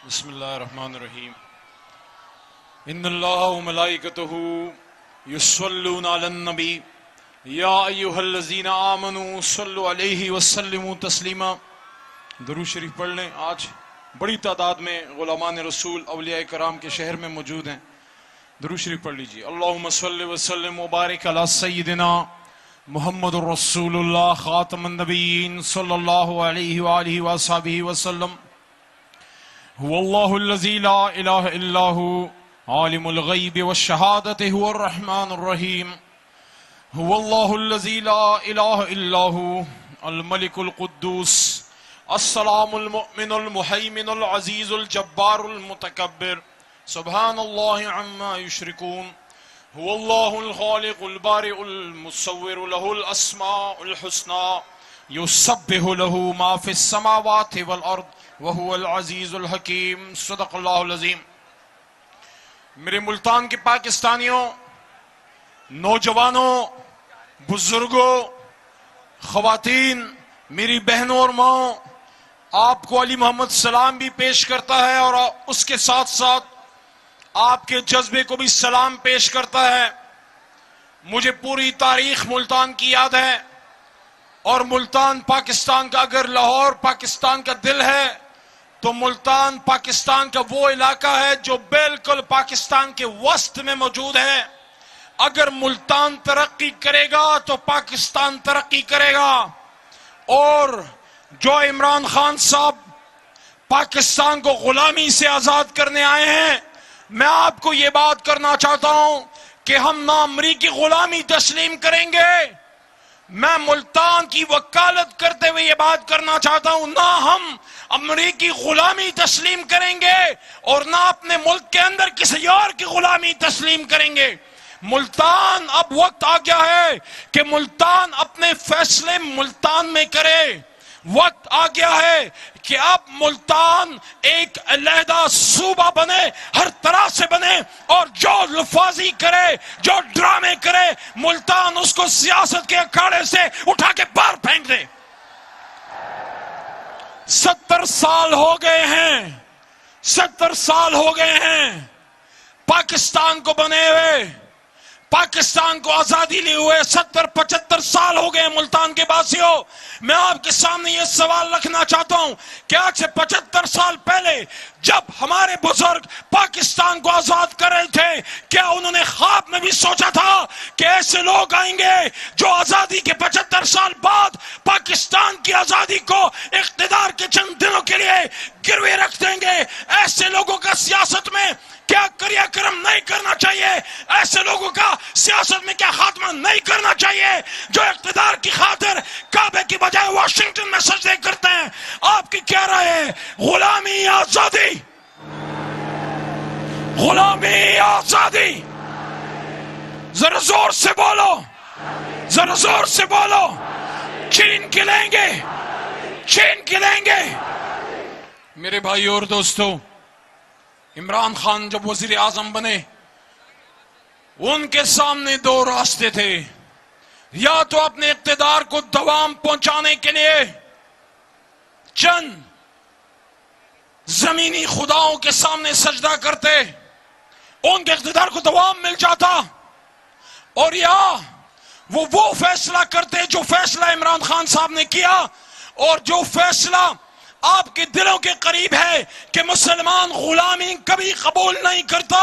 بسم اللہ الرحمن الرحیم ان اللہ وملائکتہ یصلون علی النبی یا ایہا الذین آمنوا صلوا علیہ وسلموا تسلیما۔ درود شریف پڑھ لیں۔ آج بڑی تعداد میں غلامان رسول اولیاء کرام کے شہر میں موجود ہیں، درود شریف پڑھ لیجیے۔ اللہم صلی وسلم وبارک علی سیدنا محمد رسول اللہ خاتم النبیین صلی اللہ علیہ وآلہ وصحبہ وسلم۔ هو اللہ الذی لا الہ الا هو عالم الغیب والشہادۃ هو الرحمن الرحیم۔ هو اللہ الذی لا الہ الا هو الملک القدوس السلام المؤمن المہیمن العزیز الجبار المتکبر سبحان اللہ عما یشرکون۔ هو اللہ الخالق البارئ المصور له الاسماء الحسنى یسبح له ما فی السماوات والارض وَهُوَ الْعَزِيزُ الْحَكِيمُ۔ صدق اللہ العظیم۔ میرے ملتان کے پاکستانیوں، نوجوانوں، بزرگوں، خواتین، میری بہنوں اور ماں، آپ کو علی محمد سلام بھی پیش کرتا ہے اور اس کے ساتھ ساتھ آپ کے جذبے کو بھی سلام پیش کرتا ہے۔ مجھے پوری تاریخ ملتان کی یاد ہے، اور ملتان پاکستان کا، اگر لاہور پاکستان کا دل ہے تو ملتان پاکستان کا وہ علاقہ ہے جو بالکل پاکستان کے وسط میں موجود ہے۔ اگر ملتان ترقی کرے گا تو پاکستان ترقی کرے گا۔ اور جو عمران خان صاحب پاکستان کو غلامی سے آزاد کرنے آئے ہیں، میں آپ کو یہ بات کرنا چاہتا ہوں کہ ہم نہ امریکی غلامی تسلیم کریں گے، میں ملتان کی وکالت کرتے ہوئے یہ بات کرنا چاہتا ہوں، نہ ہم امریکی غلامی تسلیم کریں گے اور نہ اپنے ملک کے اندر کسی اور کی غلامی تسلیم کریں گے۔ ملتان، اب وقت آ گیا ہے کہ ملتان اپنے فیصلے ملتان میں کرے۔ وقت آ گیا ہے کہ اب ملتان ایک علیحدہ صوبہ بنے، ہر طرح سے بنے، اور جو لفاظی کرے، جو ڈرامے کرے، ملتان اس کو سیاست کے اکھاڑے سے اٹھا کے باہر پھینک دے۔ 70 سال ہو گئے ہیں، 70 سال ہو گئے ہیں پاکستان کو بنے ہوئے، پاکستان کو آزادی لیے ہوئے 70-75 سال ہو گئے ملتان کے باسیوں۔ میں آپ کے سامنے یہ سوال رکھنا چاہتا ہوں کہ آج سے 75 سال پہلے جب ہمارے بزرگ پاکستان کو آزاد کر رہے تھے، کیا انہوں نے خواب میں بھی سوچا تھا کہ ایسے لوگ آئیں گے جو آزادی کے 75 سال بعد پاکستان کی آزادی کو اقتدار کے چند دنوں کے لیے گروے رکھ دیں گے؟ ایسے لوگوں کا سیاست میں کیا کریا کرم نہیں کرنا چاہیے؟ ایسے لوگوں کا سیاست میں کیا خاتمہ نہیں کرنا چاہیے جو اقتدار کی خاطر کعبے کی بجائے واشنگٹن میں سجدے کرتے ہیں؟ آپ کی کیا رائے ہے؟ غلامی یا آزادی؟ غلامی یا آزادی؟ ذرا زور سے بولو، ذرا زور سے بولو۔ چھین کے لیں گے، چھین کے لیں گے۔ میرے بھائی اور دوستو، عمران خان جب وزیر اعظم بنے، ان کے سامنے 2 راستے تھے، یا تو اپنے اقتدار کو دوام پہنچانے کے لیے چند زمینی خداؤں کے سامنے سجدہ کرتے، ان کے اقتدار کو دوام مل جاتا، اور یا وہ فیصلہ کرتے جو فیصلہ عمران خان صاحب نے کیا، اور جو فیصلہ آپ کے دلوں کے قریب ہے کہ مسلمان غلامی کبھی قبول نہیں کرتا۔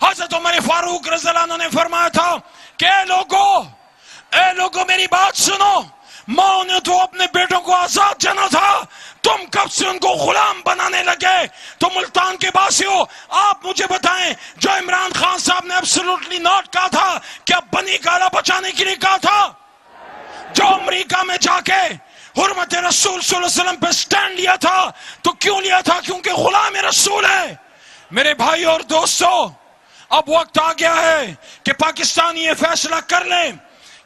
حضرت عمر فاروق رضی اللہ عنہ نے فرمایا تھا کہ اے لوگو میری بات سنو، ماں نے تو اپنے بیٹوں کو آزاد جانا تھا، تم کب سے ان کو غلام بنانے لگے؟ تو ملتان کے باسیوں، آپ مجھے بتائیں، جو عمران خان صاحب نے ایبسولوٹلی ناٹ کہا تھا، کیا بنی گالا بچانے کے لیے کہا تھا؟ جو امریکہ میں جا کے حرمت رسول صلی اللہ علیہ وسلم پہ سٹینڈ لیا تھا، تو کیوں لیا تھا؟ کیونکہ غلام رسول ہے۔ میرے بھائی اور دوستو، اب وقت آ گیا ہے کہ پاکستان یہ فیصلہ کر لیں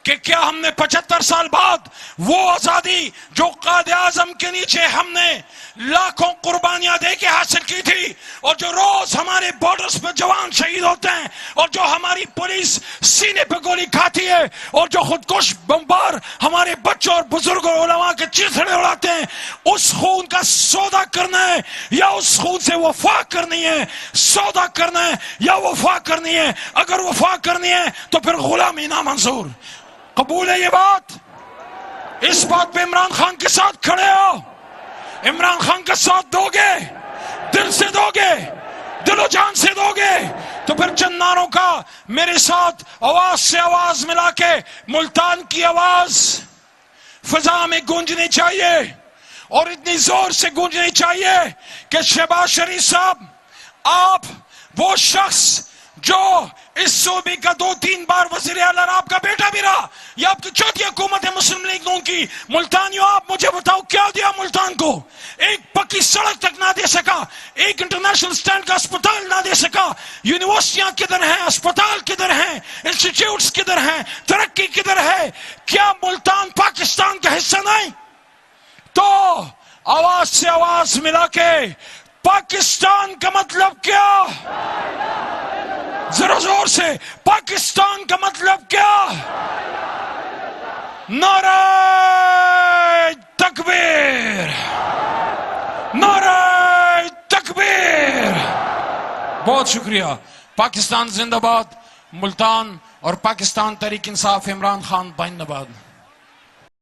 کہ کیا ہم نے 75 سال بعد وہ آزادی جو قائد اعظم کے نیچے ہم نے لاکھوں قربانیاں دے کے حاصل کی تھی، اور جو روز ہمارے بارڈرز پہ جوان شہید ہوتے ہیں، اور جو ہماری پولیس سینے پہ گولی کھاتی ہے، اور جو خودکش بمبار ہمارے بچوں اور بزرگوں اور علماء کے چیتھڑے اڑاتے ہیں، اس خون کا سودا کرنا ہے یا اس خون سے وفا کرنی ہے؟ سودا کرنا ہے یا وفا کرنی ہے؟ اگر وفا کرنی ہے تو پھر غلامی نامنظور۔ قبول ہے یہ بات؟ اس بات پہ عمران خان کے ساتھ کھڑے ہو؟ عمران خان کا ساتھ دو گے؟ دل سے دو گے؟ دل و جان سے دو گے؟ تو پھر چند نعروں کا میرے ساتھ آواز سے آواز ملا کے ملتان کی آواز فضا میں گونجنی چاہیے، اور اتنی زور سے گونجنی چاہیے کہ شہباز شریف صاحب، آپ وہ شخص جو اس صوبے کا 2-3 بار وزیر اعلیٰ، آپ کا بیٹا بھی رہا، یہ آپ کی چوتھی حکومت ہے مسلم لیگ نون کی، ملتانیوں آپ مجھے بتاؤ کیا دیا ملتان کو؟ ایک پکی سڑک تک نہ دے سکا، ایک انٹرنیشنل سٹینڈ کا اسپتال نہ دے سکا۔ یونیورسٹیاں کدھر ہیں؟ اسپتال کدھر ہیں؟ انسٹیٹیوٹس کدھر ہیں؟ ترقی کدھر ہے؟ کیا ملتان پاکستان کا حصہ نہیں؟ تو آواز سے آواز ملا کے پاکستان کا مطلب کیا؟ ذرا زور سے، پاکستان کا مطلب کیا؟ نعرہ تکبیر، نعرہ تکبیر۔ بہت شکریہ۔ پاکستان زندہ باد، ملتان اور پاکستان تحریک انصاف، عمران خان زندہ باد۔